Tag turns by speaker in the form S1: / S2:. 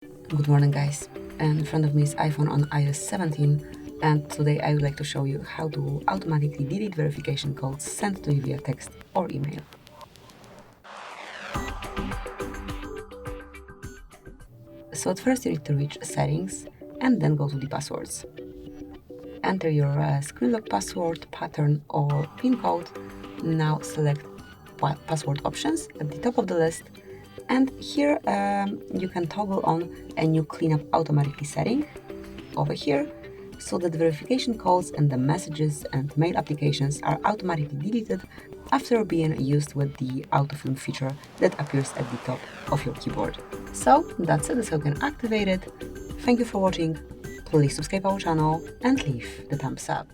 S1: Good morning, guys. In front of me is iPhone on iOS 17, and today I would like to show you how to automatically delete verification codes sent to you via text or email. So at first you need to reach settings and then go to the passwords. Enter your screen lock password, pattern or PIN code. Now select password options at the top of the list, and here you can toggle on a new cleanup automatically setting over here, so that the verification codes and the messages and mail applications are automatically deleted after being used with the autofill feature that appears at the top of your keyboard. So that's it, that's how you can activate it. Thank you for watching. Please subscribe our channel and leave the thumbs up.